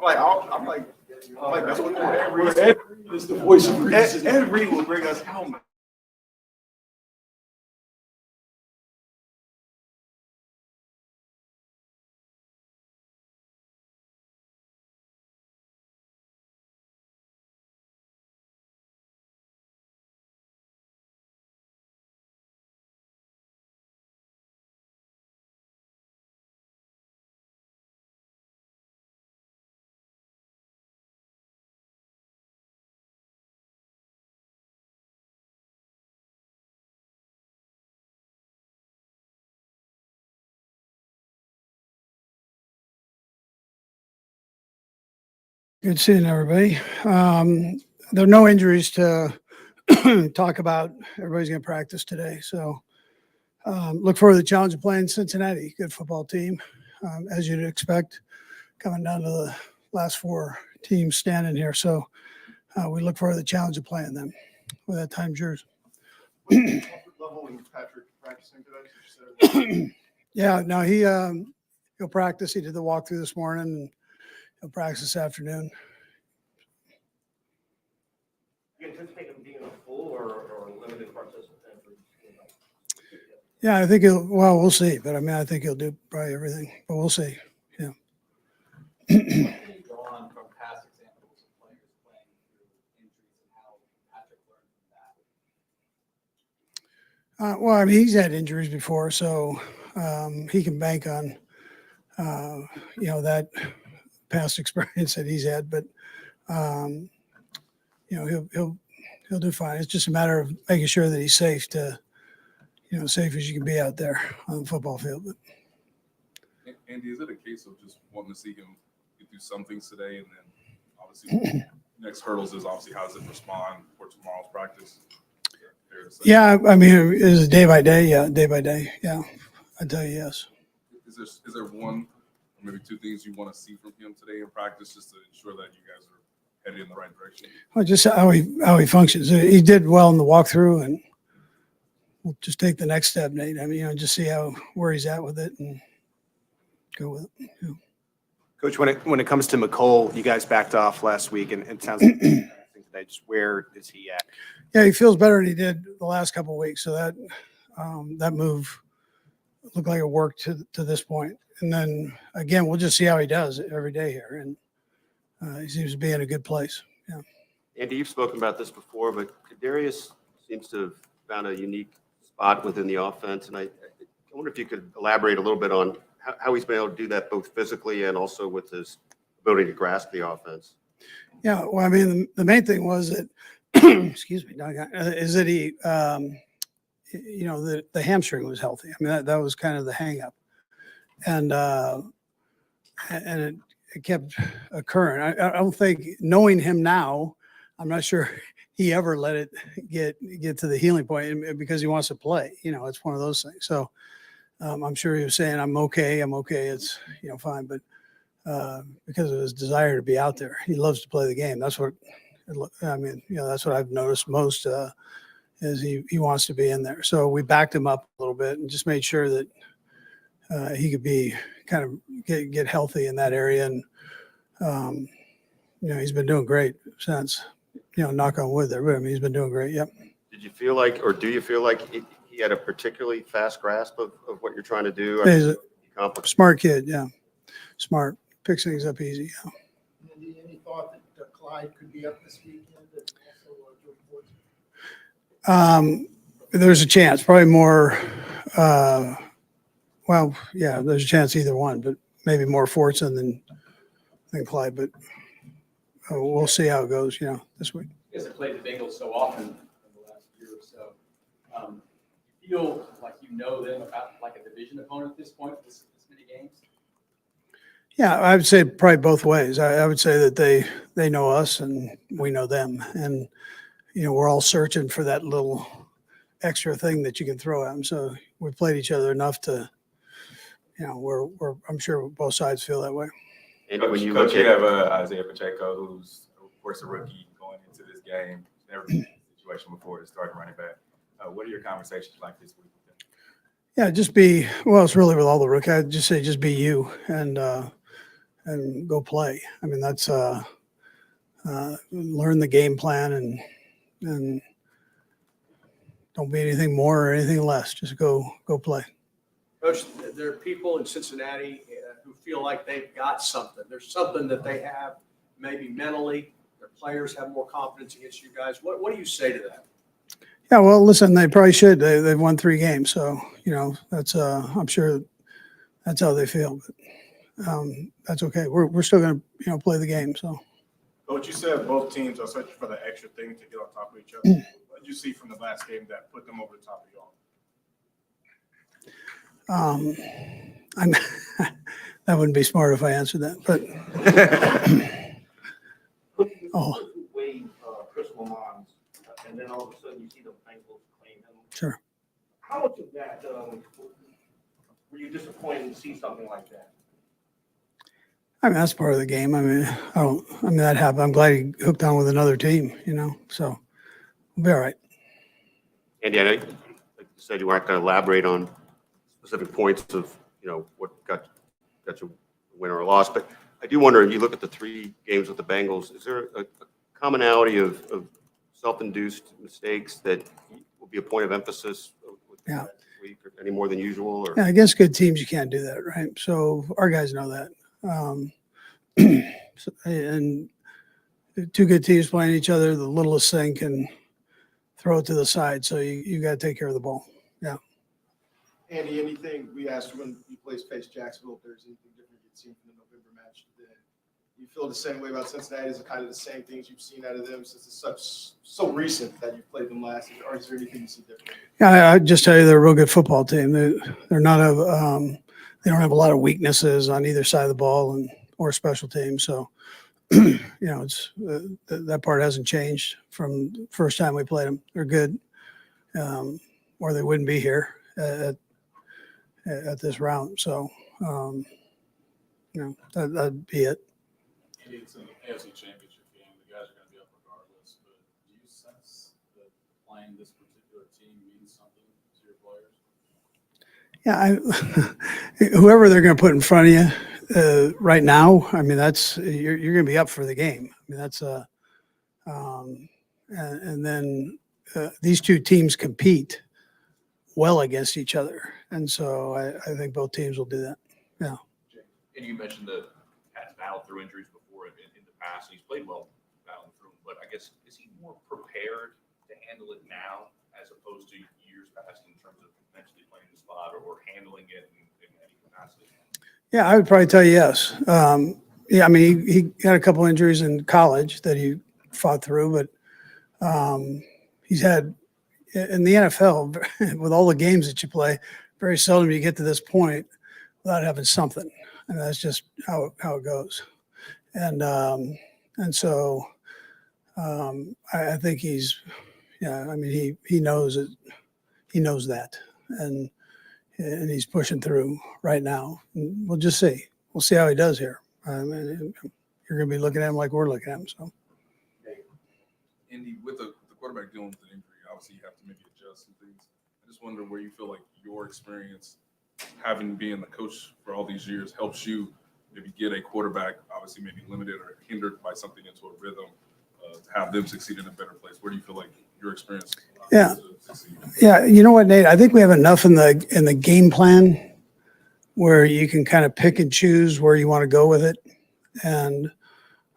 That's what Ed Reed is the voice of reason. Ed Reed will bring us helmets. Good seeing everybody. There are no injuries to talk about. Everybody's going to practice today. So look forward to the challenge of playing Cincinnati. Good football team, as you'd expect, coming down to the last four teams standing here. So we look forward to the challenge of playing them. With that, time's yours. What's the comfort level in Patrick practicing today? Yeah, no, he'll practice. He did the walkthrough this morning, and he'll practice this afternoon. Do you anticipate him being a full or limited participant? Yeah, I think we'll see. But I mean, I think he'll do probably everything, but we'll see. Yeah. What can you draw on from past examples of players playing through injuries and how Patrick learned from that? Well, I mean, he's had injuries before, so he can bank on, that past experience that he's had. But, he'll do fine. It's just a matter of making sure that he's safe safe as you can be out there on the football field. But Andy, is it a case of just wanting to see him get through some things today, and then obviously next hurdles is obviously how does it respond for tomorrow's practice? Yeah, I mean, is it day by day? Yeah, day by day. Yeah, I'd tell you yes. Is there one or maybe two things you want to see from him today in practice just to ensure that you guys are headed in the right direction? Well, just how he functions. He did well in the walkthrough, and we'll just take the next step, Nate. I mean, just see where he's at with it and go with it. Yeah. Coach, when it comes to McCole, you guys backed off last week, and it sounds like today. Just where is he at? Yeah, he feels better than he did the last couple of weeks. So that move looked like it worked to this point. And then again, we'll just see how he does every day here. And he seems to be in a good place. Yeah. Andy, you've spoken about this before, but Kadarius seems to have found a unique spot within the offense. And I wonder if you could elaborate a little bit on how he's been able to do that both physically and also with his ability to grasp the offense. Yeah. Well, I mean, the main thing was that, excuse me, is that he, the hamstring was healthy. I mean, that was kind of the hang up. And it kept occurring. I don't think, knowing him now, I'm not sure he ever let it get to the healing point because he wants to play. It's one of those things. So I'm sure he was saying, I'm okay. It's, fine. But because of his desire to be out there, he loves to play the game. That's what, that's what I've noticed most is he wants to be in there. So we backed him up a little bit and just made sure that he could be kind of get healthy in that area. And, he's been doing great since, knock on wood there. But I mean, he's been doing great. Yep. Did you feel like, or do you feel like he had a particularly fast grasp of what you're trying to do? He's a smart kid. Yeah. Smart. Picks things up easy. Yeah. Any thought that Clyde could be up this weekend? There's a chance, probably more. There's a chance either one, but maybe more Fortson than Clyde. But we'll see how it goes. This week. You guys have played the Bengals so often in the last year or so. You feel like you know them about like a division opponent at this point, this many games? Yeah, I would say probably both ways. I would say that they know us and we know them, and we're all searching for that little extra thing that you can throw at them. So we've played each other enough to, we're I'm sure both sides feel that way. And Coach, when you Coach, look you at have Isaiah Pacheco, who's of course a rookie going into this game. Never been in a situation before to start running back. What are your conversations like this week with them? Yeah, it's really with all the rookies. I'd just say just be you and and go play. I mean, that's learn the game plan and don't be anything more or anything less. Just go play. Coach, there are people in Cincinnati who feel like they've got something. There's something that they have, maybe mentally. Their players have more confidence against you guys. What do you say to that? Yeah, well, listen, they probably should. They've won 3 games, so that's I'm sure that's how they feel. But that's okay. We're still going to play the game. So. Coach, you said both teams are searching for the extra thing to get on top of each other. What did you see from the last game that put them over the top of y'all? That wouldn't be smart if I answered that, but Wade, Chris Lamont, and then all of a sudden you see the Bengals claim him. sure. How much of that were you disappointed to see something like that? I mean, that's part of the game. I mean, that happened. I'm glad he hooked on with another team, so we'll be all right. Andy, I know, like you said, you weren't going to elaborate on specific points of, what got you a win or a loss, but I do wonder, if you look at the 3 games with the Bengals, is there a commonality of self-induced mistakes that will be a point of emphasis with Yeah. this week, or any more than usual? Or? Yeah, against good teams, you can't do that, right? So our guys know that. And 2 good teams playing each other, the littlest thing can throw it to the side. So you got to take care of the ball. Yeah. Andy, anything we asked when you face Jacksonville, if there's anything different you've seen from the November match, then you feel the same way about Cincinnati? Is it kind of the same things you've seen out of them since it's so recent that you played them last year, or is there anything you see different? Yeah, I just tell you they're a real good football team. They're not they don't have a lot of weaknesses on either side of the ball or special teams. So, it's that part hasn't changed from the first time we played them. They're good, or they wouldn't be here at this round. So, that'd be it. It's an AFC Championship game. The guys are going to be up regardless. But do you sense that playing this particular team means something to your players? Yeah, whoever they're going to put in front of you right now, I mean, that's you're going to be up for the game. I mean, that's and then these 2 teams compete well against each other, and so I think both teams will do that. Yeah. And you mentioned that has battled through injuries before in the past, and he's played well battling through them. But I guess, is he more prepared to handle it now as opposed to years past in terms of potentially playing the spot or handling it in any capacity? Yeah, I would probably tell you yes. Yeah, I mean, he had a couple injuries in college that he fought through, but he's had in the NFL with all the games that you play, very seldom you get to this point without having something, and that's just how it goes. And so I think he's, I mean, he knows it. He knows that, and he's pushing through right now. And we'll just see. We'll see how he does here. I mean, you're going to be looking at him like we're looking at him. So, Andy, with the quarterback dealing with an injury, obviously you have to maybe adjust some things. I just wonder where you feel like your experience, having been the coach for all these years, helps you maybe get a quarterback, obviously maybe limited or hindered by something into a rhythm, to have them succeed in a better place. Where do you feel like your experience Yeah. to succeed? yeah, you know what, Nate? I think we have enough in the game plan where you can kind of pick and choose where you want to go with it, and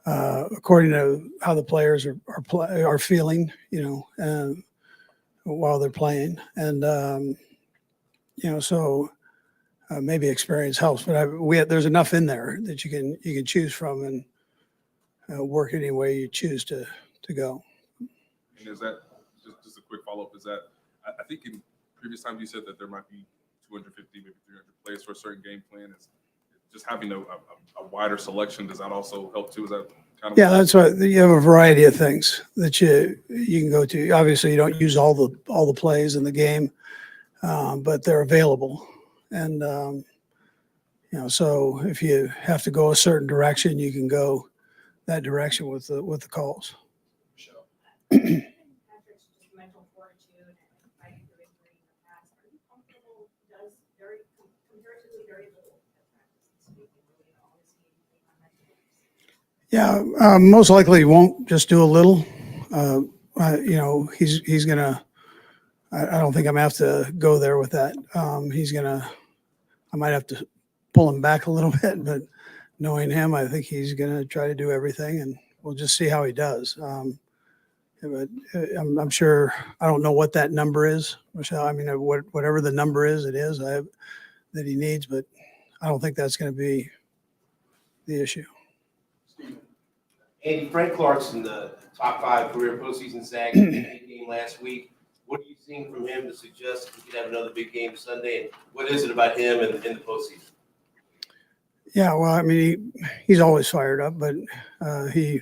according to how the players are feeling, while they're playing, and so maybe experience helps. But there's enough in there that you can choose from and work any way you choose to go. And is that just a quick follow up? Is that I think in previous times you said that there might be 250, maybe 300 plays for a certain game plan. Is just having a wider selection, does that also help too? Is that kind of? Yeah, that's what you have a variety of things that you can go to. Obviously, you don't use all the plays in the game, but they're available. And so if you have to go a certain direction, you can go that direction with the calls. Patrick's just mental fortitude and fighting through injury in the past. Are you comfortable? Does comparatively very little at practice this week, and really all this game Yeah, most likely he won't just do a little. You know, he's gonna. I don't think I'm gonna have to go there with that. He's gonna. I might have to pull him back a little bit, but knowing him, I think he's gonna try to do everything, and we'll just see how he does. But I'm sure. I don't know what that number is, Michelle. I mean, whatever the number is, it is that he needs, but I don't think that's going to be the issue. Andy, Frank Clarkson, the top 5 career postseason sack game last week. What are you seeing from him to suggest he could have another big game Sunday? And what is it about him in the postseason? Yeah, well, I mean, he's always fired up, but I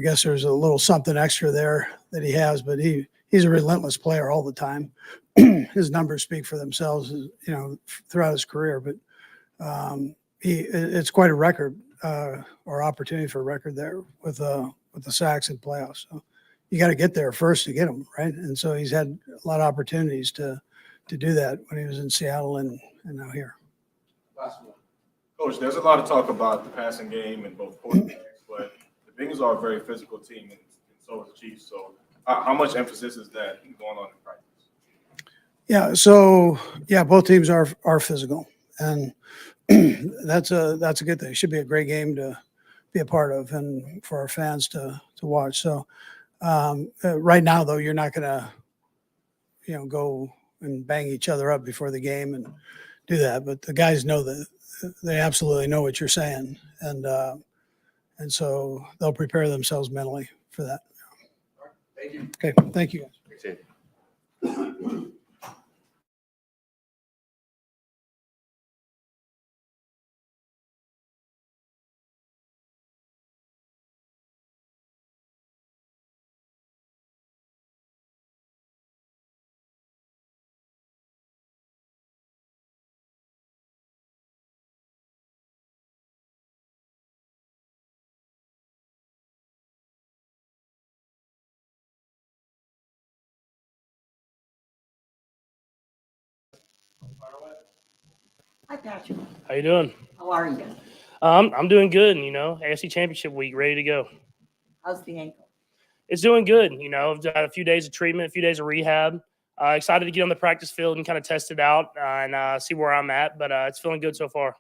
guess there's a little something extra there that he has, but he's a relentless player all the time. His numbers speak for themselves, you know, throughout his career, but it's quite a record or opportunity for a record there with the sacks and playoffs. So you got to get there first to get them, right? And so he's had a lot of opportunities to do that when he was in Seattle and now here. Coach, there's a lot of talk about the passing game and both quarterbacks, but the Bengals are a very physical team, and so is the Chiefs. So how much emphasis is that going on in practice? Yeah, so yeah, both teams are physical, and that's a good thing. It should be a great game to be a part of and for our fans to watch. So right now, though, you're not going to, you know, go and bang each other up before the game and do that. But the guys know that they absolutely know what you're saying, and so they'll prepare themselves mentally for that. Thank you. Okay, thank you. Thanks, Andy. Hi, Patrick. How you doing? How are you? I'm doing good. You know, AFC Championship week, ready to go. How's the ankle? It's doing good. You know, I've got a few days of treatment, a few days of rehab. Excited to get on the practice field and kind of test it out and see where I'm at. But it's feeling good so far.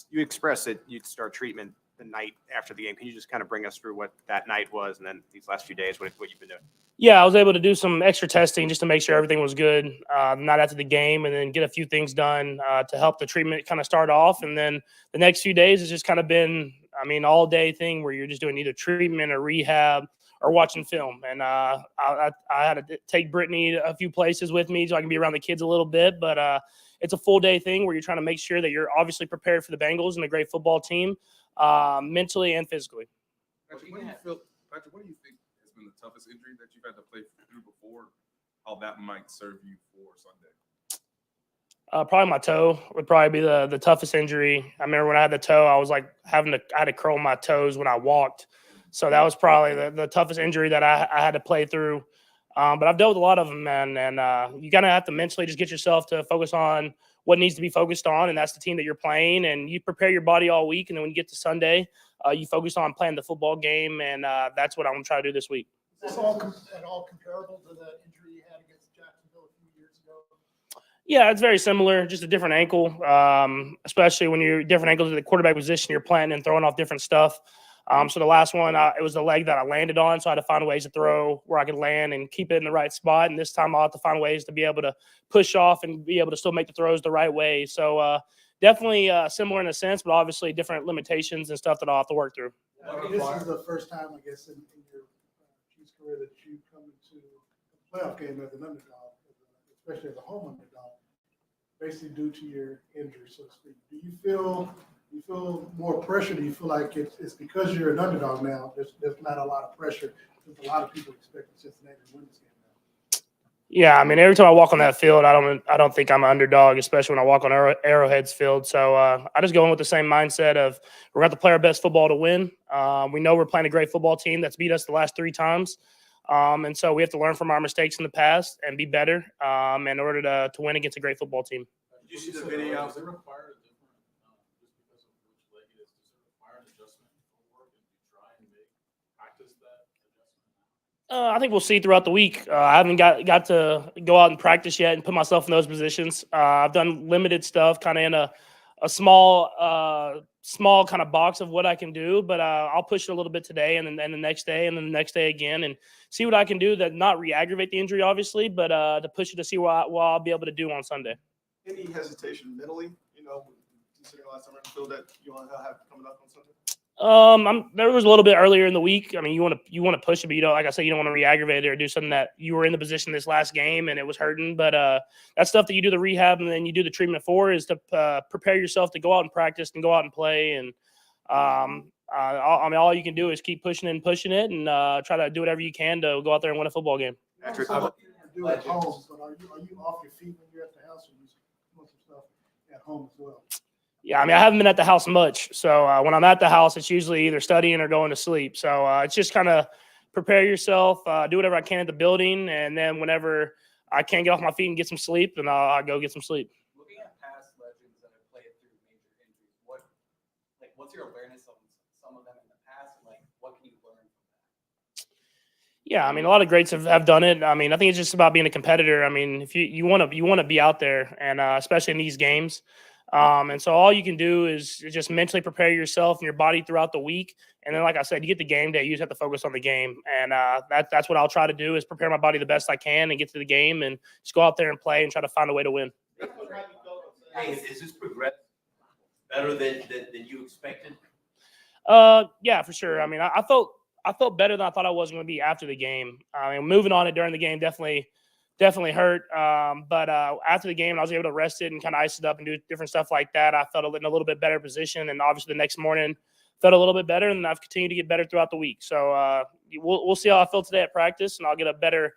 You expressed that you'd start treatment the night after the game. Can you just kind of bring us through what that night was and then these last few days, what you've been doing? Yeah, I was able to do some extra testing just to make sure everything was good, not after the game, and then get a few things done to help the treatment kind of start off. And then the next few days has just kind of been, I mean, all day thing where you're just doing either treatment or rehab or watching film. And I had to take Brittany a few places with me so I can be around the kids a little bit. But it's a full day thing where you're trying to make sure that you're obviously prepared for the Bengals and a great football team, mentally and physically. Patrick, what do you think has been the toughest injury that you've had to play through before? How that might serve you for Sunday? Probably my toe would probably be the toughest injury. I remember when I had the toe, I was like I had to curl my toes when I walked. So that was probably the toughest injury that I had to play through. But I've dealt with a lot of them, man. And you kind of have to mentally just get yourself to focus on what needs to be focused on. And that's the team that you're playing. And you prepare your body all week. And then when you get to Sunday, you focus on playing the football game. And that's what I'm going to try to do this week. Is this all at all comparable to the injury you had against Jacksonville a few years ago? Yeah, it's very similar, just a different ankle, especially when you're different ankles at the quarterback position, you're planting and throwing off different stuff. So the last one, it was the leg that I landed on, so I had to find ways to throw where I could land and keep it in the right spot. And this time I'll have to find ways to be able to push off and be able to still make the throws the right way. So definitely similar in a sense, but obviously different limitations and stuff that I'll have to work through. I mean, this is the first time, I guess, in your Chiefs career that you come into a playoff game as an underdog, especially as a home underdog, basically due to your injury, so to speak. Do you feel more pressure? Do you feel like it's because you're an underdog now? There's not a lot of pressure because a lot of people expect Cincinnati to win this game now. Yeah, I mean, every time I walk on that field, I don't think I'm an underdog, especially when I walk on Arrowhead's field. So I just go in with the same mindset of we're going to play our best football to win. We know we're playing a great football team that's beat us the last 3 times. And so we have to learn from our mistakes in the past and be better in order to win against a great football team. Did you see the video? Does it require a different, just because of which leg it is, does it require an adjustment for work and you try I think we'll see throughout the week. I haven't got to go out and practice yet and put myself in those positions. I've done limited stuff, kind of in a small kind of box of what I can do, but I'll push it a little bit today and then the next day and then the next day again and see what I can do to not re-aggravate the injury, obviously, but to push it to see what I'll be able to do on Sunday. Any hesitation mentally, considering the last time I feel that you want to have coming up on Sunday? There was a little bit earlier in the week. I mean, you want to push it, but you don't, like I said, you don't want to re-aggravate it or do something that you were in the position this last game and it was hurting. But that's stuff that you do the rehab and then you do the treatment for is to prepare yourself to go out and practice and go out and play. And all you can do is keep pushing it and try to do whatever you can to go out there and win a football game. Patrick, I do at home, but are you off your feet when you're at the house, or you doing some stuff at home as well? Yeah, I mean, I haven't been at the house much. So when I'm at the house, it's usually either studying or going to sleep. So it's just kind of prepare yourself, do whatever I can at the building. And then whenever I can't get off my feet and get some sleep, then I'll go get some sleep. Looking at past legends that have played through major injuries, what's your awareness of some of them in the past, and what can you learn from that? Yeah, I mean, a lot of greats have done it. I mean, I think it's just about being a competitor. I mean, if you want to be out there, and especially in these games. And so all you can do is just mentally prepare yourself and your body throughout the week. And then, like I said, you get the game day, you just have to focus on the game. And that's what I'll try to do is prepare my body the best I can and get to the game and just go out there and play and try to find a way to win. Hey, is this progress better than you expected? Yeah, for sure. I mean, I felt better than I thought I was going to be after the game. I mean, moving on it during the game definitely hurt. But after the game, I was able to rest it and kind of ice it up and do different stuff like that. I felt in a little bit better position, and obviously the next morning felt a little bit better, and I've continued to get better throughout the week. So we'll see how I feel today at practice, and I'll get a better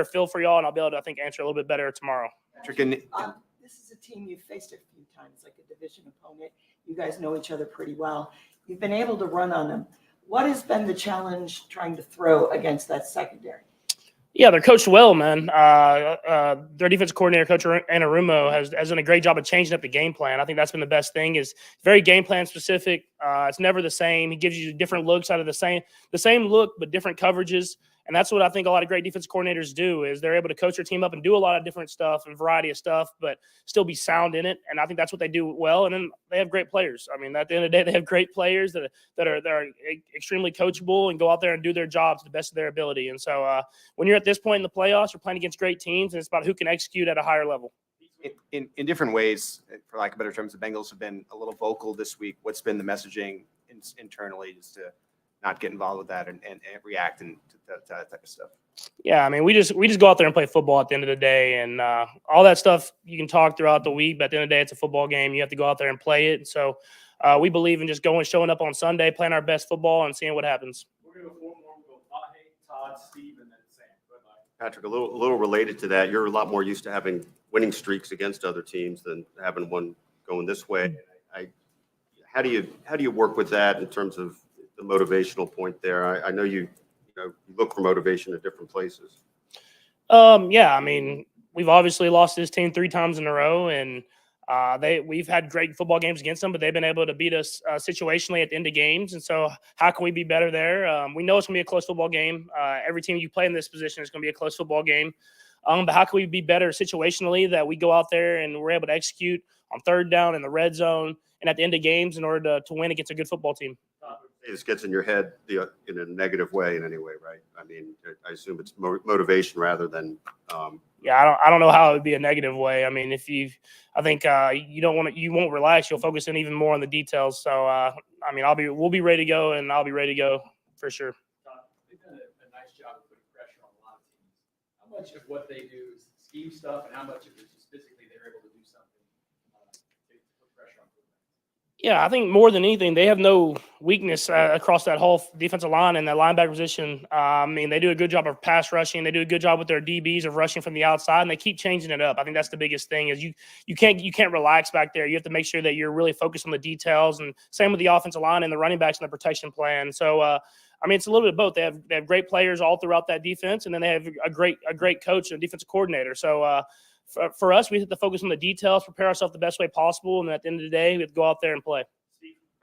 feel for y'all, and I'll be able to, I think, answer a little bit better tomorrow. This is a team you've faced a few times, like a division opponent. You guys know each other pretty well. You've been able to run on them. What has been the challenge trying to throw against that secondary? Yeah, they're coached well, man. Their defensive coordinator, Coach Anarumo, has done a great job of changing up the game plan. I think that's been the best thing. Is very game plan specific. It's never the same. He gives you different looks out of the same look, but different coverages. And that's what I think a lot of great defensive coordinators do is they're able to coach their team up and do a lot of different stuff and variety of stuff, but still be sound in it. And I think that's what they do well. And then they have great players. I mean, at the end of the day, they have great players that are extremely coachable and go out there and do their jobs to the best of their ability. And so when you're at this point in the playoffs, you're playing against great teams, and it's about who can execute at a higher level. In different ways, for lack of better terms, the Bengals have been a little vocal this week. What's been the messaging internally just to not get involved with that and react and to that type of stuff? Yeah, I mean, we just go out there and play football at the end of the day, and all that stuff you can talk throughout the week, but at the end of the day, it's a football game. You have to go out there and play it. And so we believe in just showing up on Sunday, playing our best football, and seeing what happens. We're going to go 4 more. We'll go Todd, Steve, and then Sam. Bye-bye. Patrick, a little related to that, you're a lot more used to having winning streaks against other teams than having one going this way. How do you work with that in terms of the motivational point there? I know you look for motivation at different places. Yeah, I mean, we've obviously lost this team 3 times in a row, and we've had great football games against them, but they've been able to beat us situationally at the end of games. And so how can we be better there? We know it's going to be a close football game. Every team you play in this position is going to be a close football game. But how can we be better situationally that we go out there and we're able to execute on 3rd down in the red zone and at the end of games in order to win against a good football team? This gets in your head in a negative way in any way, right? I mean, I assume it's motivation rather than. Yeah, I don't know how it would be a negative way. I mean, I think you won't relax. You'll focus in even more on the details. So, I mean, we'll be ready to go, and I'll be ready to go for sure. They've done a nice job of putting pressure on a lot of teams. How much of what they do is scheme stuff, and how much of it is just physically they're able to do something to put pressure on? Yeah, I think more than anything, they have no weakness across that whole defensive line and that linebacker position. I mean, they do a good job of pass rushing. They do a good job with their DBs of rushing from the outside, and they keep changing it up. I think that's the biggest thing is you can't relax back there. You have to make sure that you're really focused on the details, and same with the offensive line and the running backs and the protection plan. So, I mean, it's a little bit of both. They have great players all throughout that defense, and then they have a great coach and a defensive coordinator. So, for us, we have to focus on the details, prepare ourselves the best way possible, and at the end of the day, we have to go out there and play.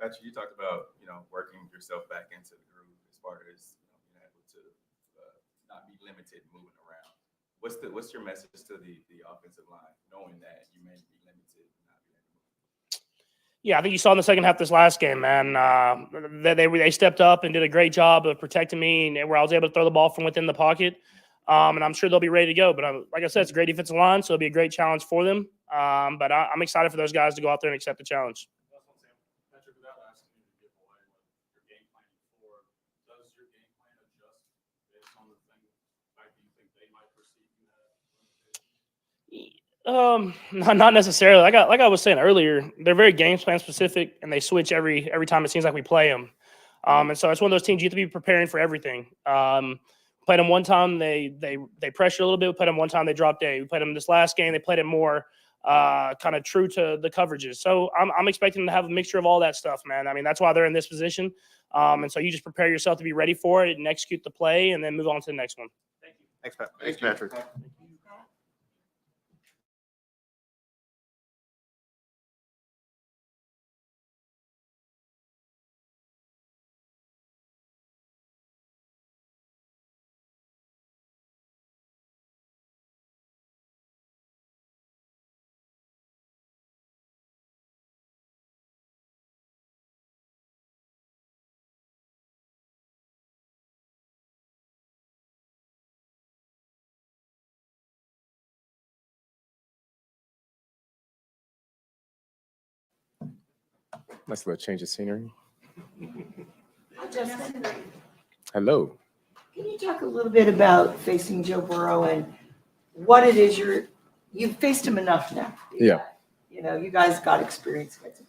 Patrick, you talked about working yourself back into the groove as far as to not be limited moving around. What's your message to the offensive line, knowing that you may be limited, not be able to move? Yeah, I think you saw in the second half this last game, man. They stepped up and did a great job of protecting me, and where I was able to throw the ball from within the pocket. And I'm sure they'll be ready to go. But like I said, it's a great defensive line, so it'll be a great challenge for them. But I'm excited for those guys to go out there and accept the challenge. That's what I'm saying. Patrick, without asking you to give away what your game plan for, does your game plan adjust based on the thing, like you think they might perceive you have? Not necessarily. Like I was saying earlier, they're very game plan specific, and they switch every time it seems like we play them. And so it's one of those teams you have to be preparing for everything. Played them one time, they pressured a little bit. We played them one time, they dropped A. We played them this last game, they played it more kind of true to the coverages. So I'm expecting to have a mixture of all that stuff, man. I mean, that's why they're in this position. And so you just prepare yourself to be ready for it and execute the play, and then move on to the next one. Thank you. Thanks, Pat. Thanks, Patrick. Nice little change of scenery. Justin, Hello. can you talk a little bit about facing Joe Burrow and what it is you've faced him enough now? Yeah. You know, you guys got experience with him.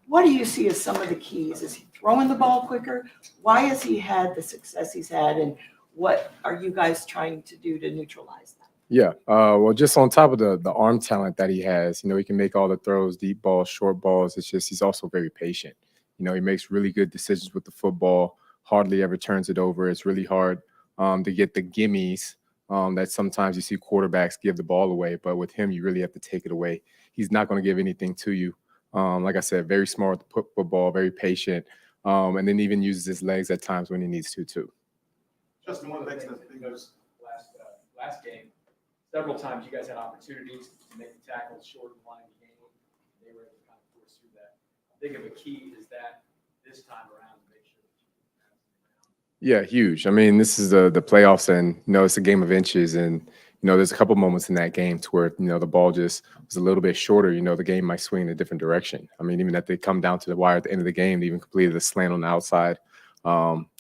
What do you see as some of the keys? Is he throwing the ball quicker? Why has he had the success he's had? And what are you guys trying to do to neutralize that? Yeah. Well, just on top of the arm talent that he has, you know, he can make all the throws, deep balls, short balls. It's just he's also very patient. You know, he makes really good decisions with the football, hardly ever turns it over. It's really hard to get the gimmies that sometimes you see quarterbacks give the ball away. But with him, you really have to take it away. He's not going to give anything to you. Like I said, very smart with the football, very patient, and then even uses his legs at times when he needs to, too. Justin, one of the things Last game, several times you guys had opportunities to make the tackles short and line of the game. They were able to kind of force through that. How big of a key is that this time around to make sure that you can pass it around? Yeah, huge. I mean, this is the playoffs, and you know it's a game of inches, and you know there's a couple moments in that game to where you know the ball just was a little bit shorter. You know the game might swing in a different direction. I mean, even if they come down to the wire at the end of the game, they even completed a slant on the outside,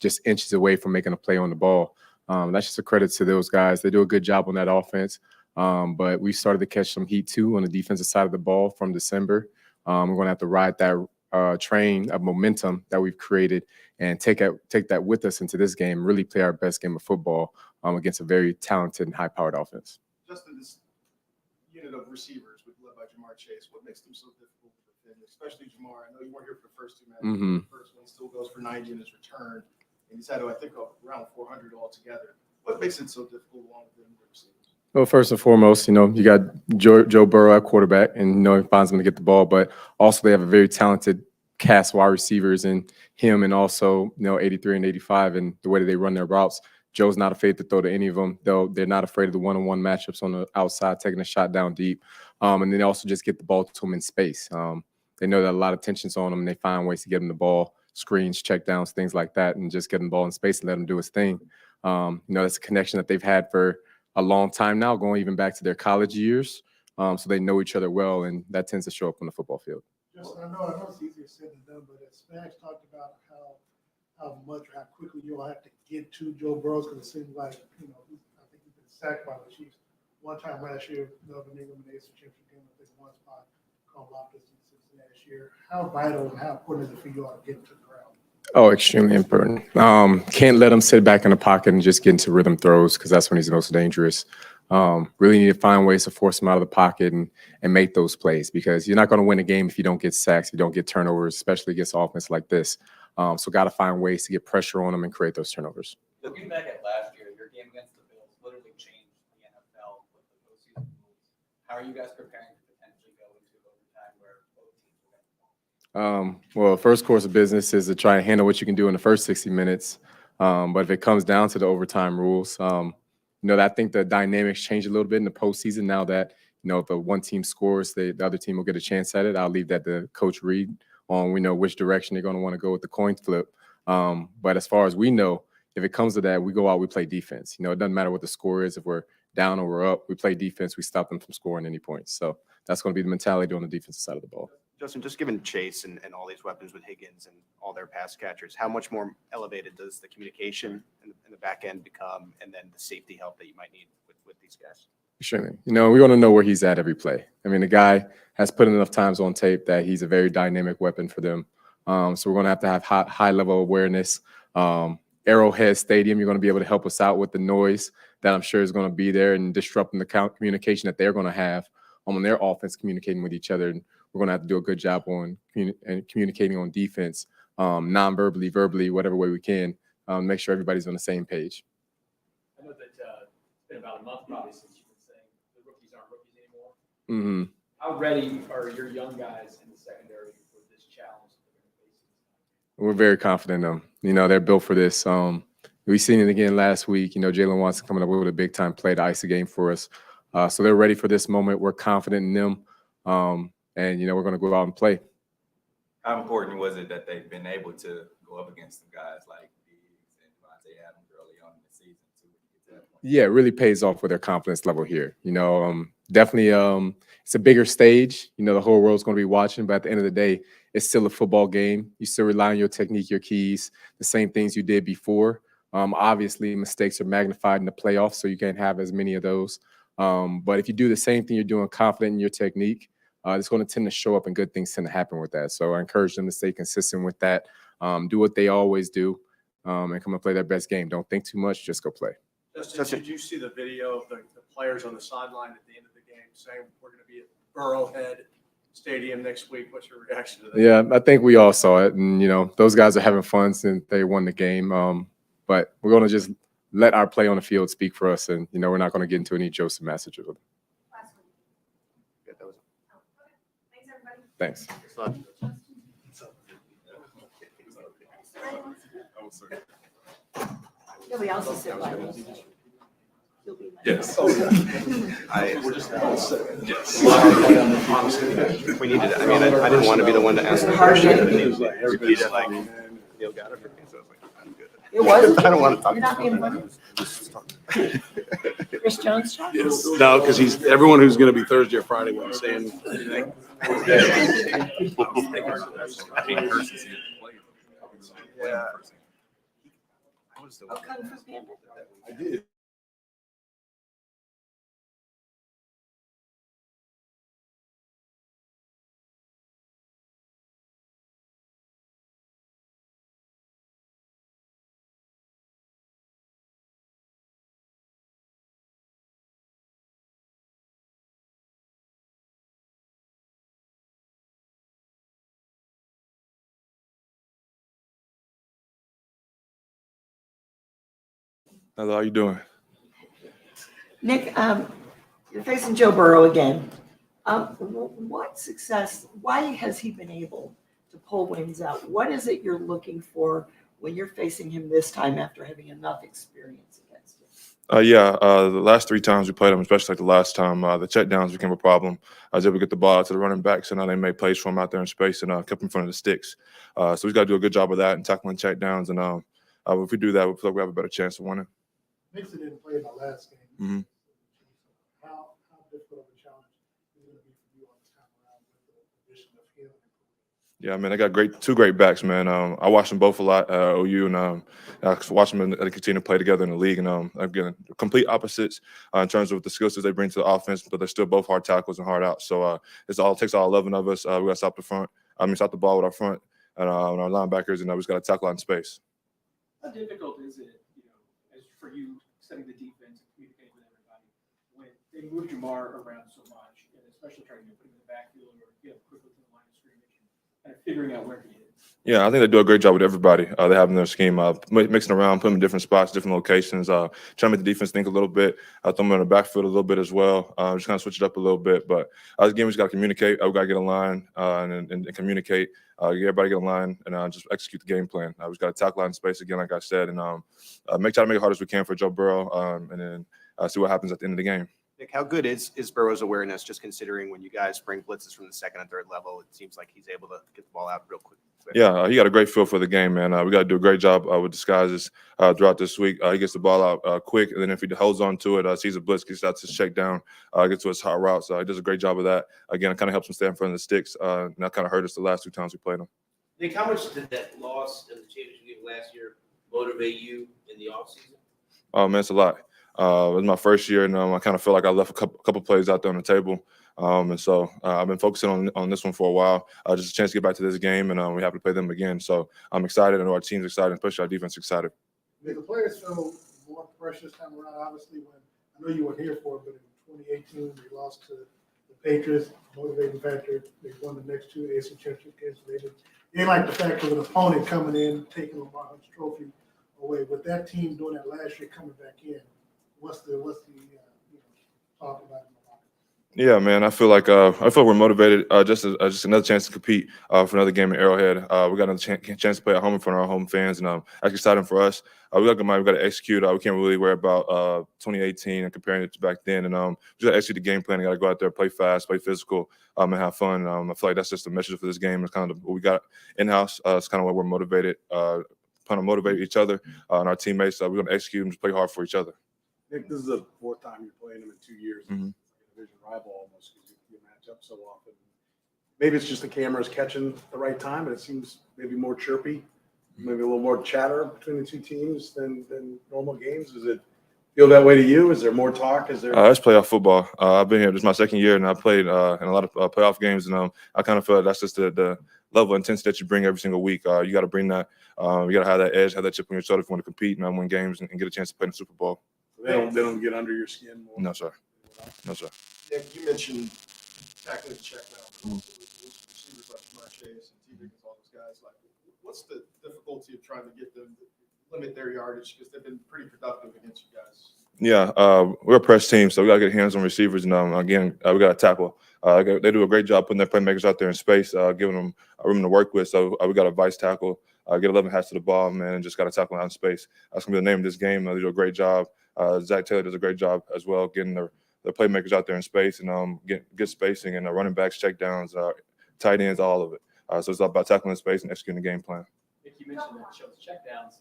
just inches away from making a play on the ball. That's just a credit to those guys. They do a good job on that offense. But we started to catch some heat too on the defensive side of the ball from December. We're going to have to ride that train of momentum that we've created and take that with us into this game, really play our best game of football against a very talented and high-powered offense. Justin, this unit of receivers led by Jamar Chase, what makes them so difficult to defend, especially Jamar? I know you weren't here for the first two matches. Mm-hmm. The first one still goes for 90 in his return, and he's had, I think, around 400 altogether. What makes it so difficult along with them receivers? Well, first and foremost, you know, you got Joe Burrow at quarterback, and you know he finds him to get the ball, but also they have a very talented cast wide receivers in him, and also you know 83 and 85, and the way that they run their routes. Joe's not afraid to throw to any of them, though they're not afraid of the one-on-one matchups on the outside, taking a shot down deep, and then they also just get the ball to him in space. They know that a lot of tension's on him, and they find ways to get him the ball, screens, checkdowns, things like that, and just get him the ball in space and let him do his thing. You know, that's a connection that they've had for a long time now, going even back to their college years. So they know each other well, and that tends to show up on the football field. Justin, I know it's easier said than done, but as Spags talked about how much or how quickly you'll have to get to Joe Burrow, because it seems like, you know, I think he's been sacked by the Chiefs one time last year, Melvin Ingram in the AFC Championship game, I think one spot called Loftus in Cincinnati this year. How vital and how important is it for you all to get to the ground? Oh, extremely important. Can't let him sit back in the pocket and just get into rhythm throws, because that's when he's the most dangerous. Really need to find ways to force him out of the pocket and make those plays, because you're not going to win a game if you don't get sacks, if you don't get turnovers, especially against offense like this. So got to find ways to get pressure on them and create those turnovers. Looking back at last year, your game against the Bills literally changed the NFL with the postseason rules. How are you guys preparing to potentially go into overtime where both teams will get the ball? Well, first course of business is to try and handle what you can do in the first 60 minutes. But if it comes down to the overtime rules, I think the dynamics change a little bit in the postseason now that, if the one team scores, the other team will get a chance at it. I'll leave that to Coach Reed on, which direction they're going to want to go with the coin flip. But as far as we know, if it comes to that, we go out, we play defense. It doesn't matter what the score is. If we're down or we're up, we play defense. We stop them from scoring any points. So that's going to be the mentality on the defensive side of the ball. Justin, just given Chase and all these weapons with Higgins and all their pass catchers, how much more elevated does the communication in the back end become, and then the safety help that you might need with these guys? Extremely. We want to know where he's at every play. I mean, the guy has put in enough times on tape that he's a very dynamic weapon for them. So we're going to have high level awareness. Arrowhead Stadium, you're going to be able to help us out with the noise that I'm sure is going to be there and disrupting the communication that they're going to have on their offense communicating with each other. And we're going to have to do a good job on communicating on defense, non-verbally, verbally, whatever way we can, make sure everybody's on the same page. I know that it's been about a month probably since you've been saying the rookies aren't rookies anymore. Mm-hmm. How ready are your young guys in the secondary for this challenge that they're going to face? We're very confident in them. They're built for this. We've seen it again last week. Jalen Watson coming up with a big-time play to ice the game for us. So they're ready for this moment. We're confident in them. And we're going to go out and play. How important was it that they've been able to go up against some guys like Diggs and Devontae Adams early on in the season too? Yeah, it really pays off with their confidence level here. Definitely, it's a bigger stage. The whole world's going to be watching, but at the end of the day, it's still a football game. You still rely on your technique, your keys, the same things you did before. Obviously, mistakes are magnified in the playoffs, so you can't have as many of those. But if you do the same thing you're doing, confident in your technique, it's going to tend to show up and good things tend to happen with that. So I encourage them to stay consistent with that, do what they always do, and come and play their best game. Don't think too much, just go play. Justin, did you see the video of the players on the sideline at the end of the game saying we're going to be at Burrowhead Stadium next week? What's your reaction to that? Yeah, I think we all saw it. And, those guys are having fun since they won the game. But we're going to just let our play on the field speak for us. And, we're not going to get into any Joseph messages with them. Thanks. You'll be also sit by us. You'll be Yes. Yes. We needed. I mean, I didn't want to be the one to ask the question, but he repeated like, Neil got it for me, so I was like, I'm good. It was. I don't want to talk. You're not being funny. Chris Jones, John? Yes. No, because he's everyone who's going to be Thursday or Friday when I'm saying anything. Yeah. I did. Hello, how you doing? Nick, you're facing Joe Burrow again. What success, why has he been able to pull wins out? What is it you're looking for when you're facing him this time after having enough experience against him? The last 3 times we played him, especially like the last time, the checkdowns became a problem. I was able to get the ball out to the running backs, and they made plays for him out there in space and kept in front of the sticks. So we've got to do a good job of that and tackling checkdowns. And if we do that, we feel like we have a better chance of winning. Nixon didn't play in the last game. Mm-hmm. How difficult of a challenge is it going to be for you on this time around with the addition of him? Yeah, man, I got 2 great backs, man. I watched them both a lot at OU, and I watched them continue to play together in the league. And again, complete opposites in terms of the skill sets they bring to the offense, but they're still both hard tackles and hard outs. So it takes all 11 of us. We got to stop the ball with our front and our linebackers, and we just got to tackle out in space. How difficult is it, as for you setting the defense and communicating with everybody when they move Jamar around so much, and especially trying to put him in the backfield or get him quickly to the line of scrimmage? kind of figuring out where he is? Yeah, I think they do a great job with everybody. They have in their scheme, mixing around, putting them in different spots, different locations, trying to make the defense think a little bit. Throw them in the backfield a little bit as well. Just kind of switch it up a little bit. But again, we just got to communicate. We got to get a line and communicate. Everybody get a line and just execute the game plan. We just got to tackle out in space again, like I said, and try to make it hard as we can for Joe Burrow, and then see what happens at the end of the game. Nick, how good is Burrow's awareness, just considering when you guys bring blitzes from the second and third level, it seems like he's able to get the ball out real quick. Yeah, he got a great feel for the game, man. We got to do a great job with disguises throughout this week. He gets the ball out quick, and then if he holds on to it, sees a blitz, gets out to his check down, gets to his hot route. So he does a great job of that. Again, it kind of helps him stay in front of the sticks. And that kind of hurt us the last 2 times we played him. Nick, how much did that loss in the championship game last year motivate you in the offseason? Oh, man, it's a lot. It was my first year, and I kind of feel like I left a couple plays out there on the table. And so I've been focusing on this one for a while. Just a chance to get back to this game, and we have to play them again. So I'm excited. I know our team's excited, especially our defense excited. Did the players feel more pressure this time around? Obviously, when I know you weren't here for it, but in 2018, they lost to the Patriots, motivating factor. They won the next 2 AFC championship games. They didn't like the fact of an opponent coming in, taking a Lamar Hunt's trophy away. With that team doing that last year, coming back in, what's the talk about it? Yeah, man, I feel like we're motivated. Just another chance to compete for another game in Arrowhead. We got another chance to play at home in front of our home fans, and that's exciting for us. We got to execute. We can't really worry about 2018 and comparing it to back then. And we just got to execute the game plan. We got to go out there, play fast, play physical, and have fun. I feel like that's just the message for this game. It's kind of what we got in house. It's kind of what we're motivated, trying to motivate each other and our teammates. We're going to execute and just play hard for each other. Nick, this is the 4th time you're playing them in 2 years. Mm-hmm. Division rival almost because you match up so often. Maybe it's just the cameras catching the right time, and it seems maybe more chirpy, maybe a little more chatter between the 2 teams than normal games. Does it feel that way to you? Is there more talk? Is there? It's playoff football. I've been here. This is my 2nd year, and I played in a lot of playoff games, and I kind of feel like that's just the level of intensity that you bring every single week. You got to bring that. You got to have that edge, have that chip on your shoulder if you want to compete and win games and get a chance to play in the Super Bowl. They don't get under your skin more. No, sir. No, sir. Nick, you mentioned tackling the check down, but also with receivers like Jamar Chase and T-Vick and all those guys. Like, what's the difficulty of trying to get them to limit their yardage because they've been pretty productive against you guys? Yeah, we're a press team, so we got to get hands on receivers. And again, we got to tackle. They do a great job putting their playmakers out there in space, giving them room to work with. So we got to vice tackle, get 11 hats to the ball, man, and just got to tackle out in space. That's going to be the name of this game. They do a great job. Zach Taylor does a great job as well, getting their playmakers out there in space and get good spacing and running backs, check downs, tight ends, all of it. So it's all about tackling in space and executing the game plan. Nick, you mentioned that shows checkdowns.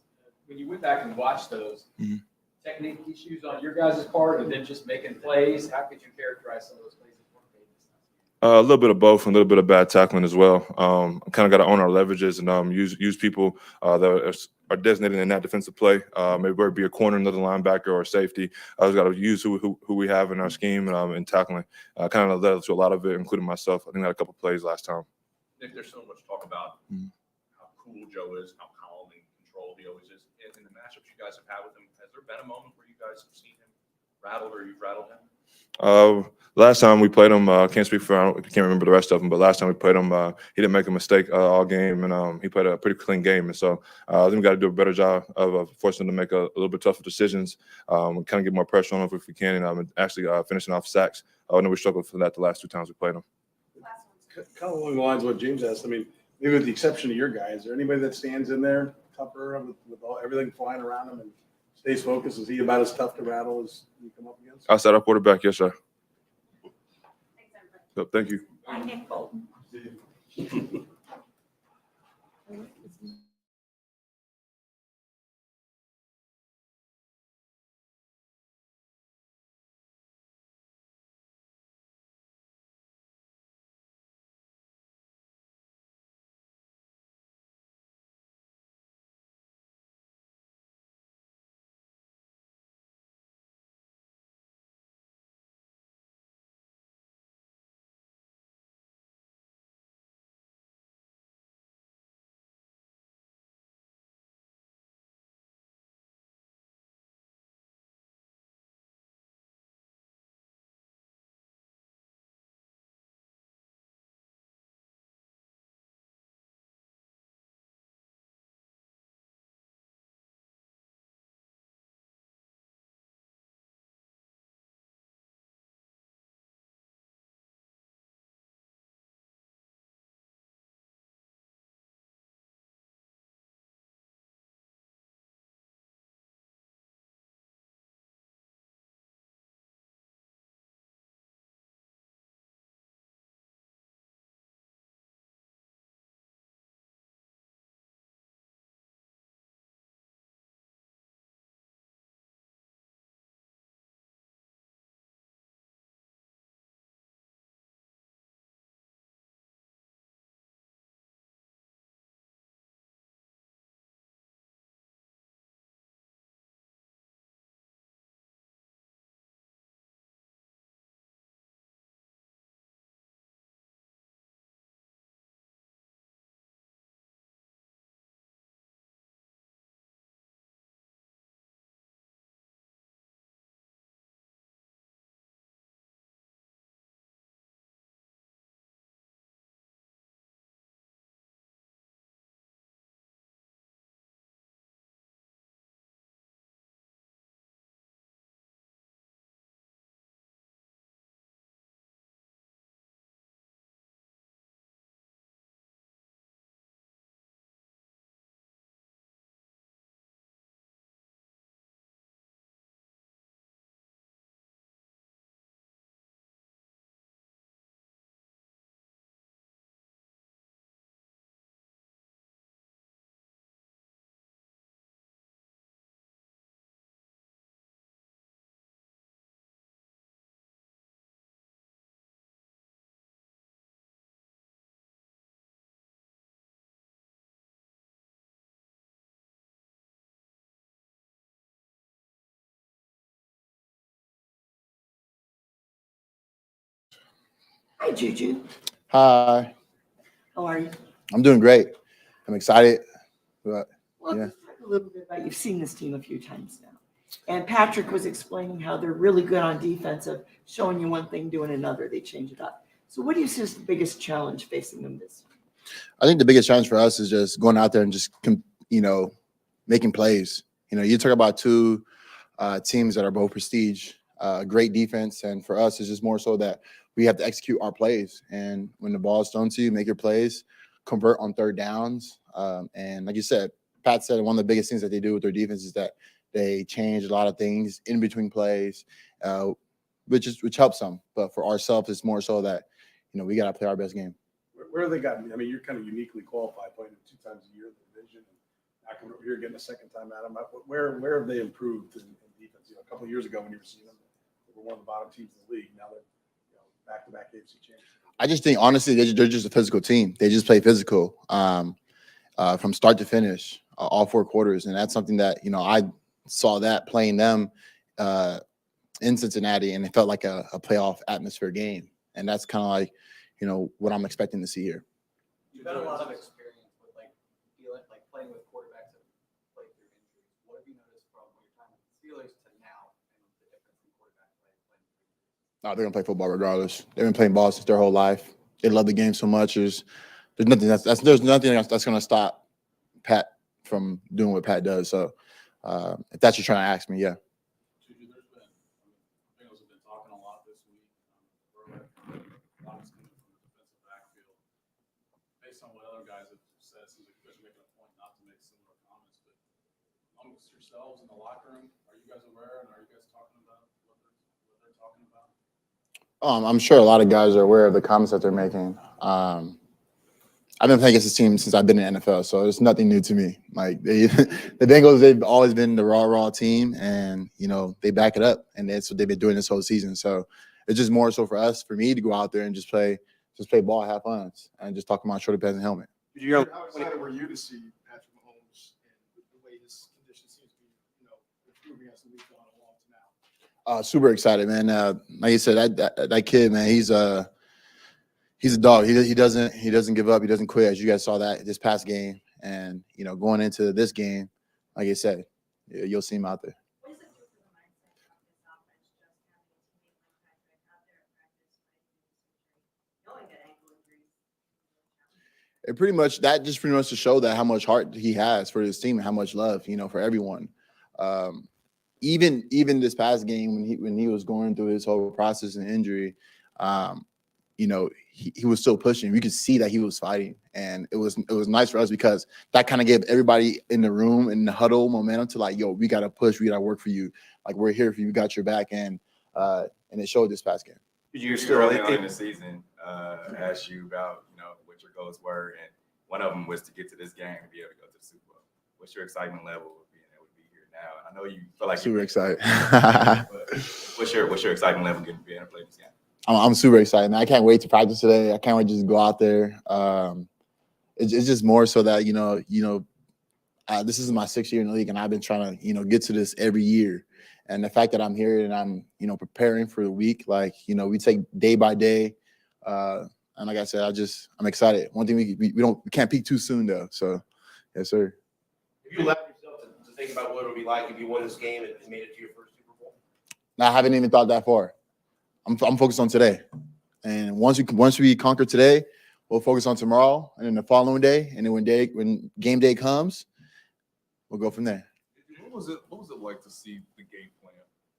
When you went back and watched those, technique issues on your guys' part and then just making plays, how could you characterize some of those plays? A little bit of both and a little bit of bad tackling as well. Kind of got to own our leverages and use people that are designated in that defensive play. Maybe whether it be a corner, another linebacker, or a safety. We've got to use who we have in our scheme and tackling. Kind of led to a lot of it, including myself. I think I had a couple plays last time. Nick, there's so much talk about how cool Joe is, how calm and controlled he always is. In the matchups you guys have had with him, has there been a moment where you guys have seen him rattled or you've rattled him? Last time we played him, can't speak for, I can't remember the rest of them, but last time we played him, he didn't make a mistake all game, and he played a pretty clean game. And so I think we got to do a better job of forcing him to make a little bit tougher decisions, kind of get more pressure on him if we can, and actually finishing off sacks. I know we struggled for that the last 2 times we played him. Kind of along the lines of what James asked. I mean, maybe with the exception of your guys, is there anybody that stands in there tougher with everything flying around him and stays focused? Is he about as tough to rattle as you come up against? Outside our quarterback, yes, sir. So, thank you. Hi, Nick Bolton. Hi, Juju. Hi, How are you? I'm doing great. I'm excited. But Well, yeah, let's talk a little bit about, you've seen this team a few times now. And Patrick was explaining how they're really good on defense of showing you one thing, doing another. They change it up. So what do you see as the biggest challenge facing them this year? I think the biggest challenge for us is just going out there and just making plays. You talk about two teams that are both prestige, great defense, and for us, it's just more so that we have to execute our plays. And when the ball is thrown to you, make your plays, convert on third downs. And like you said, Pat said one of the biggest things that they do with their defense is that they change a lot of things in between plays, which helps them. But for ourselves, it's more so that we got to play our best game. Where have they gotten? I mean, you're kind of uniquely qualified playing them 2 times a year in the division. And I come over here getting a second time at them. Where have they improved in defense? A couple of years ago when you were seeing them, they were one of the bottom teams in the league. Now they're back-to-back AFC champions. I just think honestly, they're just a physical team. They just play physical from start to finish, all 4 quarters, and that's something that I saw that playing them in Cincinnati, and it felt like a playoff atmosphere game, and that's kind of like what I'm expecting to see here. You've had a lot of experience with playing with quarterbacks that played through injuries. What have you noticed from your time with the Steelers to now and the difference in quarterback play playing through injuries? No, they're gonna play football regardless. They've been playing ball since their whole life. They love the game so much. There's nothing that's gonna stop Pat from doing what Pat does. So if that's what you're trying to ask me, yeah. Juju, Bengals have been talking a lot this week. Lines coming from the defensive backfield. Based on what other guys have said, seems like you guys are making a point not to make similar comments. But amongst yourselves in the locker room, are you guys aware and are you guys talking about what they're talking about? I'm sure a lot of guys are aware of the comments that they're making. I've been playing against this team since I've been in the NFL, so it's nothing new to me. Like the Bengals, they've always been the raw team, and they back it up, and that's what they've been doing this whole season. So it's just more so for me to go out there and just play ball, have fun, and just talk about shoulder pads and helmet. How excited were you to see Patrick Mahomes and the way his condition seems to be, improving as the week gone along to now? Super excited, man. Like you said, that kid, man, he's a dog. He doesn't give up. He doesn't quit. As you guys saw that this past game, and going into this game, like I said, you'll see him out there. What does it do for the mindset of this offense, just having a teammate like Patrick out there at practice fighting knowing that ankle injuries? It pretty much to show that how much heart he has for his team and how much love, for everyone. Even this past game when he was going through his whole process and injury, he was still pushing. You could see that he was fighting, and it was nice for us because that kind of gave everybody in the room in the huddle momentum to like, yo, we got to push, we got to work for you. Like, we're here for you, we got your back, and it showed this past game. You're still early on in the season. Asked you about what your goals were, and one of them was to get to this game and be able to go to the Super Bowl. What's your excitement level of being able to be here now? I know you feel like Super excited. What's your excitement level getting being able to play this game? I'm super excited, man. I can't wait to practice today. I can't wait to just go out there. It's just more so that this is my 6th year in the league, and I've been trying to get to this every year. And the fact that I'm here and I'm preparing for the week, like we take day by day. And like I said, I'm excited. One thing we can't peak too soon though. So yes, sir. Have you allowed yourself to think about what it would be like if you won this game and made it to your first Super Bowl? Now, I haven't even thought that far. I'm focused on today, and once we conquer today, we'll focus on tomorrow, and then the following day, and then when game day comes, we'll go from there. What was it like to see the game plan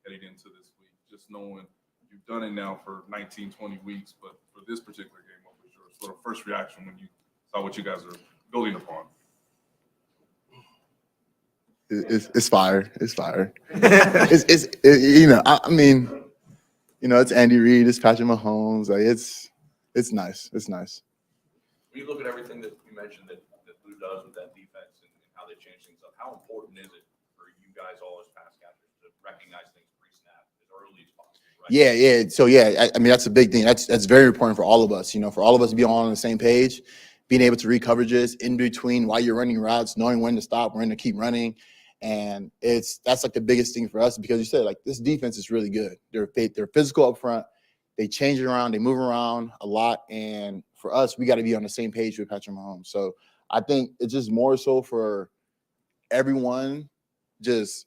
heading into this week? Just knowing you've done it now for 19, 20 weeks, but for this particular game, what was your sort of first reaction when you saw what you guys are building upon? It's fire. It's fire. It's Andy Reid, it's Patrick Mahomes. Like it's nice. It's nice. When you look at everything that you mentioned that Lou does with that defense and how they change things up, how important is it for you guys all as pass catchers to recognize things pre-snap as early as possible? Right? Yeah. So that's a big thing. That's very important for all of us. For all of us to be all on the same page, being able to read coverages in between while you're running routes, knowing when to stop, when to keep running. And that's like the biggest thing for us because you said like this defense is really good. They're physical up front. they change it around, they move around a lot. And for us, we got to be on the same page with Patrick Mahomes. So I think it's just more so for everyone just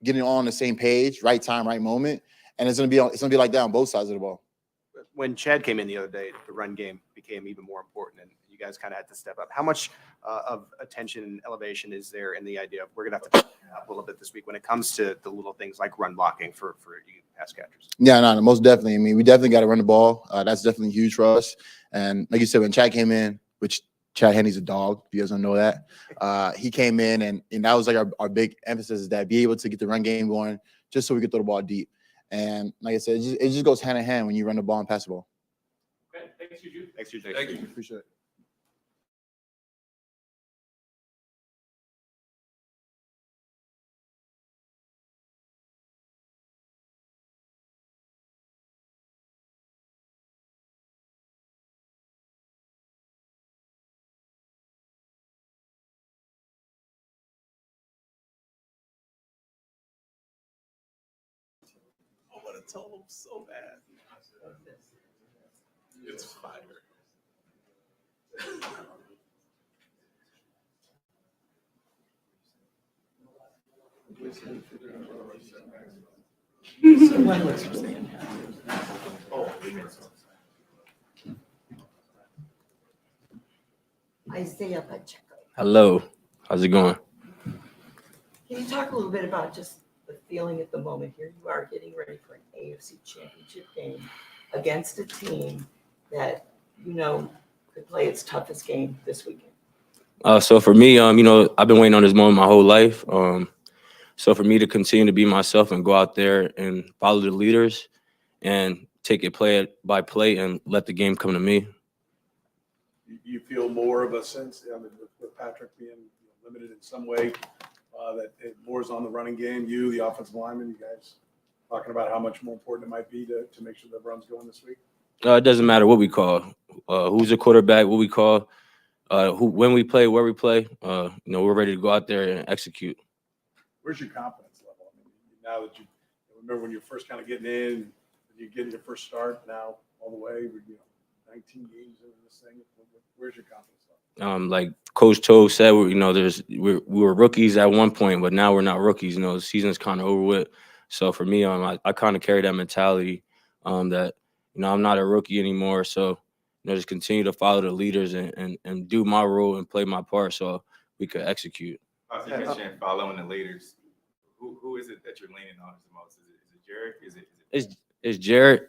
getting on the same page, right time, right moment. And it's gonna be like that on both sides of the ball. When Chad came in the other day, the run game became even more important, and you guys kind of had to step up. How much of attention and elevation is there in the idea of we're going to have to step up a little bit this week when it comes to the little things like run blocking for you pass catchers? Yeah, no, most definitely. I mean, we definitely got to run the ball. That's definitely huge for us. And like you said, when Chad came in, which Chad Henne's a dog, if you guys don't know that, he came in and that was like our big emphasis is that be able to get the run game going just so we could throw the ball deep. And like I said, it just goes hand in hand when you run the ball and pass the ball. Okay, thanks, Juju. Thanks, Juju. Thank you. Appreciate it. I want to tell them so bad. It's fire. Isaiah Pacheco. Hello, how's it going? Can you talk a little bit about just the feeling at the moment? Here you are getting ready for an AFC championship game against a team that you know could play its toughest game this weekend. So for me, I've been waiting on this moment my whole life. So for me to continue to be myself and go out there and follow the leaders and take it play by play and let the game come to me. You feel more of a sense, with Patrick being limited in some way, that more is on the running game. You, the offensive lineman, you guys talking about how much more important it might be to make sure the run's going this week? It doesn't matter what we call, who's the quarterback, what we call, when we play, where we play. We're ready to go out there and execute. Where's your confidence level? I mean, now that you remember when you're first kind of getting in, you get your first start, now all the way, 19 games into this thing. Where's your confidence level? Like Coach Toe said, we were rookies at one point, but now we're not rookies. The season's kind of over with. So for me, I kind of carry that mentality that I'm not a rookie anymore. So just continue to follow the leaders and do my role and play my part so we could execute. You mentioned following the leaders. Who is it that you're leaning on the most? Is it Jared? Is it It's Jared,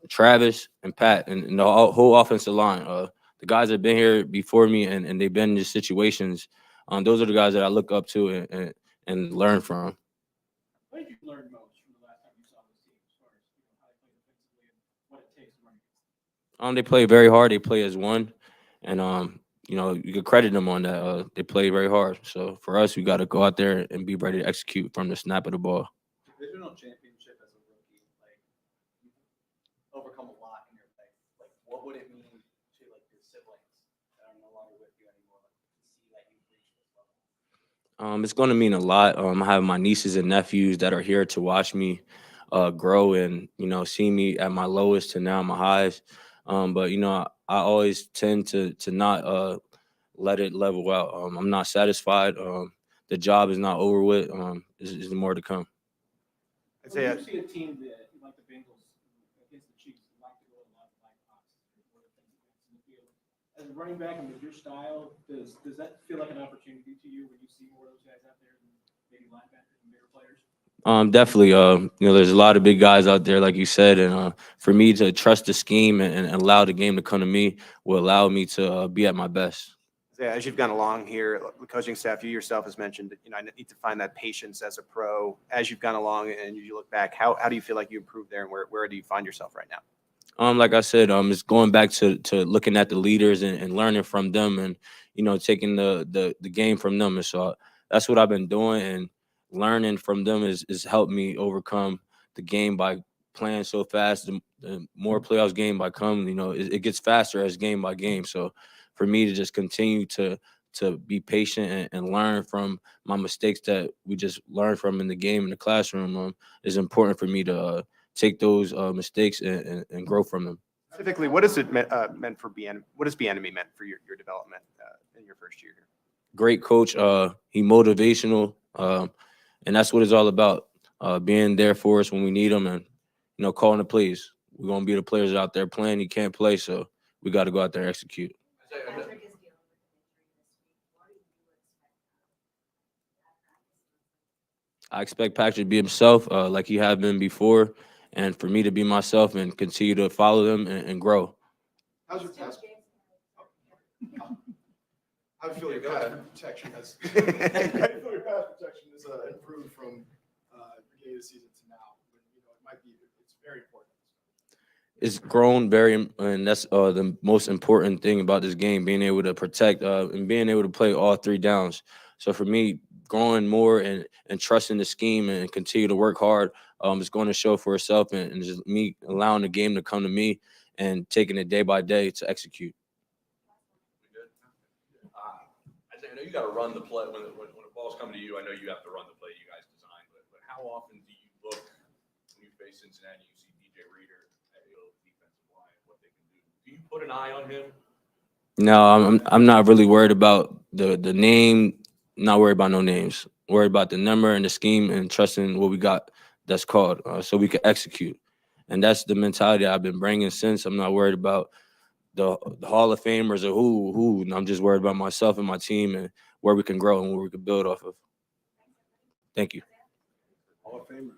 Travis, and Pat, and the whole offensive line. The guys that have been here before me and they've been in these situations. Those are the guys that I look up to and learn from. What did you learn most from the last time you saw this team as far as how they play defensively and what it takes to run against them? They play very hard. They play as one, and you can credit them on that. They play very hard. So for us, we got to go out there and be ready to execute from the snap of the ball. Divisional championship as a rookie, you've overcome a lot in your life. What would it mean to your siblings that are no longer with you anymore, to see that you've reached this level? It's going to mean a lot. I have my nieces and nephews that are here to watch me grow and see me at my lowest to now my highs. But I always tend to not let it level out. I'm not satisfied. The job is not over with. There's more to come. When you see a team that, like the Bengals against the Chiefs, like to go a lot of black boxes in the field. As a running back and with your style, does that feel like an opportunity to you when you see more of those guys out there than maybe linebackers and bigger players? Definitely. There's a lot of big guys out there, like you said, and for me to trust the scheme and allow the game to come to me will allow me to be at my best. Yeah, as you've gone along here, the coaching staff, you yourself has mentioned, I need to find that patience as a pro. As you've gone along and you look back, how do you feel like you improved there, and where do you find yourself right now? Like I said, it's going back to looking at the leaders and learning from them, and taking the game from them. And so that's what I've been doing, and learning from them is helped me overcome the game by playing so fast. The more playoffs game by come, it gets faster as game by game. So for me to just continue to be patient and learn from my mistakes that we just learned from in the game in the classroom is important for me to take those mistakes and grow from them. Specifically, what is it meant for what has Bieniemy meant for your development in your first year here? Great coach. He motivational, and that's what it's all about. Being there for us when we need them, and calling the plays. We're gonna be the players out there playing. He can't play, so we got to go out there and execute. Patrick is dealing with an injury this week. What do you expect I expect Patrick to be himself, like he have been before, and for me to be myself and continue to follow them and grow. How's your pass? How do you feel your pass protection has? How do you feel your pass protection has improved from beginning of the season to now? It might be. It's very important. It's grown and that's the most important thing about this game, being able to protect and being able to play all 3 downs. So for me, growing more and trusting the scheme and continue to work hard is going to show for itself, and just me allowing the game to come to me and taking it day by day to execute. I know you got to run the play when the ball's coming to you. I know you have to run the play you guys designed, but how often do you look when you face Cincinnati? You see DJ Reader at the defensive line, what they can do. Do you put an eye on him? No, I'm not really worried about the name. Not worried about no names. Worried about the number and the scheme and trusting what we got that's called, so we can execute. And that's the mentality I've been bringing since. I'm not worried about the Hall of Famers or who. And I'm just worried about myself and my team and where we can grow and where we can build off of. Thank you. Hall of Famers.